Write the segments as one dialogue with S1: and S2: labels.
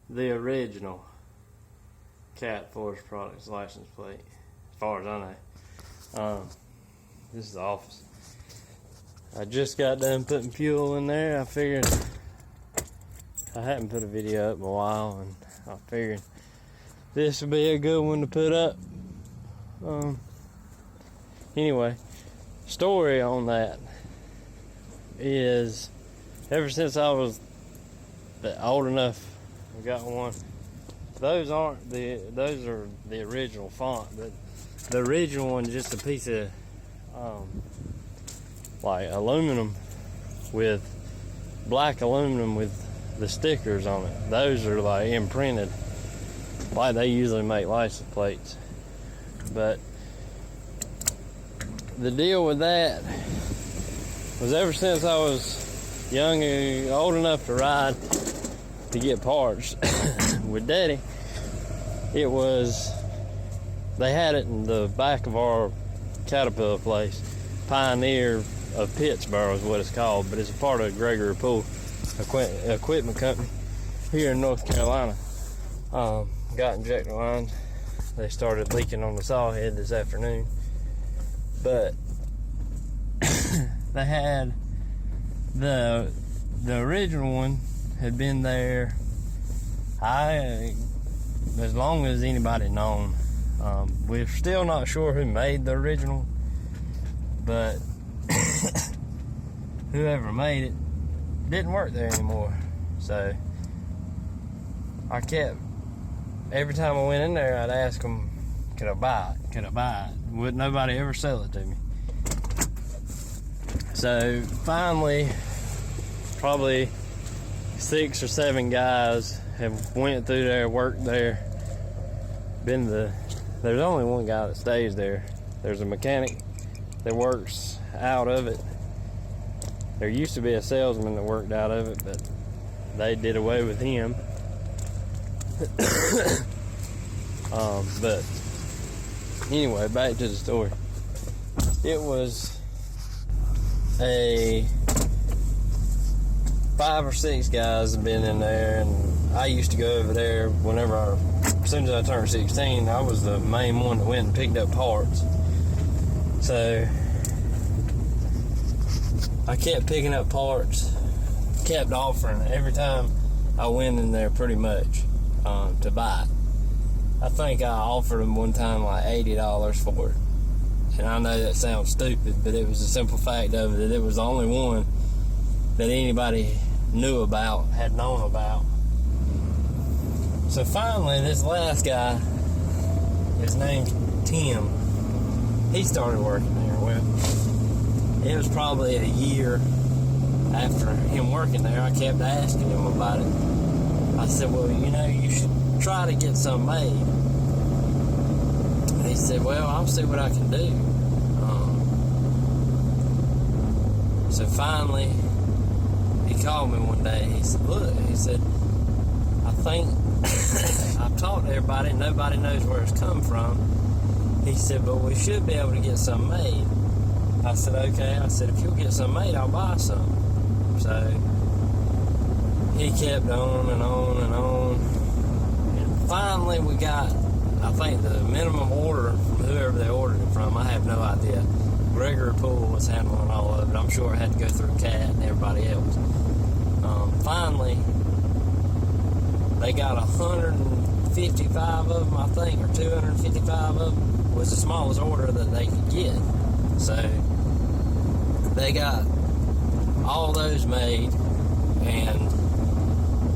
S1: the original Cat Forest Products license plate, as far as I know. This is the office. I just got done putting fuel in there. I figured I hadn't put a video up in a while, and I figured this would be a good one to put up. Anyway, story on that is, ever since I was old enough, I got one. Those are the original font, but the original one is just a piece of like aluminum, with black aluminum with the stickers on it. Those are like imprinted, like they usually make license plates. But the deal with that was, ever since I was young and old enough to ride to get parts with Daddy, they had it in the back of our Caterpillar place. Pioneer of Pittsburgh is what it's called, but it's a part of Gregory Poole Equipment Company here in North Carolina. Got injector lines. They started leaking on the saw head this afternoon, but they had the original one had been there as long as anybody known. We're still not sure who made the original, but whoever made it didn't work there anymore. So I kept, every time I went in there, I'd ask them, could I buy it? Would nobody ever sell it to me? So finally, probably 6 or 7 guys have went through there, worked there. There's only one guy that stays there. There's a mechanic that works out of it. There used to be a salesman that worked out of it, but they did away with him. But anyway, back to the story. It was a 5 or 6 guys have been in there, and I used to go over there as soon as I turned 16. I was the main one that went and picked up parts. So I kept picking up parts, kept offering every time I went in there, pretty much, to buy it. I think I offered them one time like $80 for it. And I know that sounds stupid, but it was the simple fact of it that it was the only one that anybody knew about, had known about. So finally, this last guy, his name's Tim, he started working there. Well, it was probably a year after him working there, I kept asking him about it. I said, well, you should try to get some made. And he said, well, I'll see what I can do. So finally, he called me one day. He said, look, I think I've talked to everybody, and nobody knows where it's come from. He said, but we should be able to get some made. I said, okay. I said, if you'll get some made, I'll buy some. So he kept on and on and on. And finally we got, I think, the minimum order from whoever they ordered it from. I have no idea. Gregory Poole was handling all of it. I'm sure it had to go through Cat and everybody else. Finally, they got 155 of them, I think, or 255 of them was the smallest order that they could get. So they got all those made, and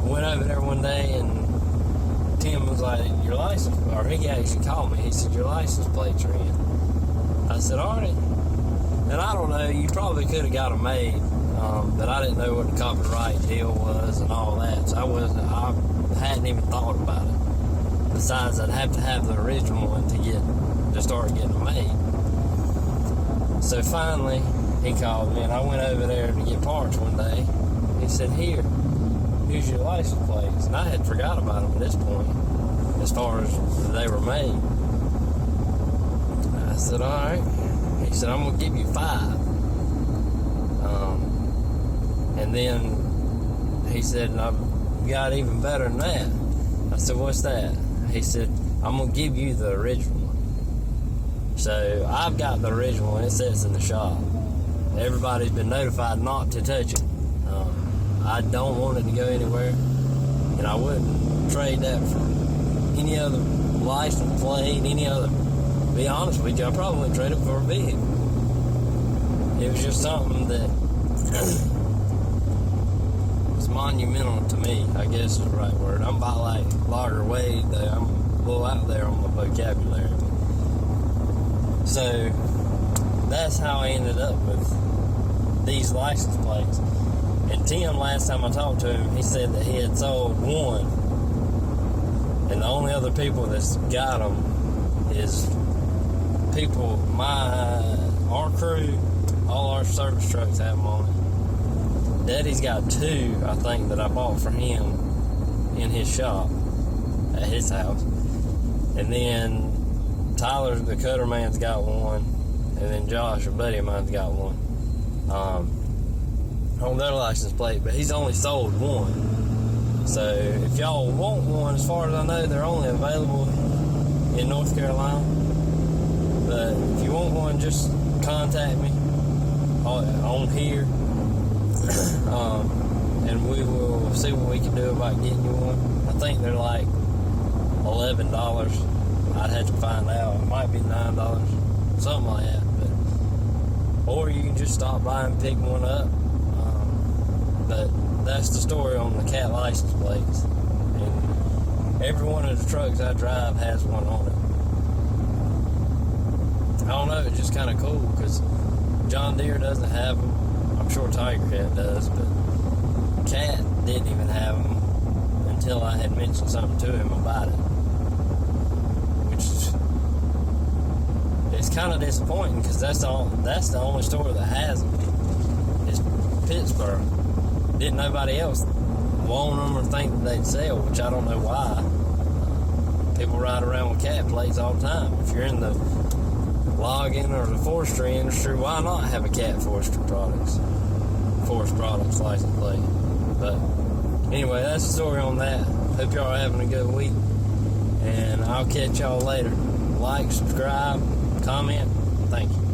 S1: went over there one day, and Tim was like, your license, or he actually called me. He said, your license plates are in. I said, all right. And I don't know, you probably could have got them made, but I didn't know what the copyright deal was and all that, so I hadn't even thought about it. Besides, I'd have to have the original one to start getting them made. So finally, he called me, and I went over there to get parts one day. He said, here's your license plates. And I had forgot about them at this point, as far as they were made. I said, all right. He said, I'm going to give you 5. And then he said, I've got even better than that. I said, what's that? He said, I'm going to give you the original one. So I've got the original one. It sits in the shop. Everybody's been notified not to touch it. I don't want it to go anywhere, and I wouldn't trade that for any other license plate, any other. To be honest with you, I probably wouldn't trade it for a vehicle. It was just something that was monumental to me, I guess is the right word. I'm about like Logger Wade, though. I'm a little out there on my vocabulary. So that's how I ended up with these license plates. And Tim, last time I talked to him, he said that he had sold one, and the only other people that's got them is people, our crew, all our service trucks have them on it. Daddy's got two, I think, that I bought for him in his shop at his house. And then Tyler, the cutter man's got one, and then Josh, a buddy of mine's got one on their license plate, but he's only sold one. So if y'all want one, as far as I know, they're only available in North Carolina. But if you want one, just contact me on here, and we will see what we can do about getting you one. I think they're like $11. I'd have to find out. It might be $9, something like that. Or you can just stop by and pick one up. But that's the story on the cat license plates. And every one of the trucks I drive has one on it. I don't know, it's just kind of cool because John Deere doesn't have them. I'm sure Tiger Cat does, but Cat didn't even have them until I had mentioned something to him about it. It's kind of disappointing because that's the only store that has them. It's Pittsburgh. Didn't nobody else want them or think that they'd sell, which I don't know why. People ride around with cat plates all the time. If you're in the logging or the forestry industry, why not have a cat forest products license plate? But anyway, that's the story on that. Hope y'all are having a good week, and I'll catch y'all later. Like, subscribe, comment. Thank you.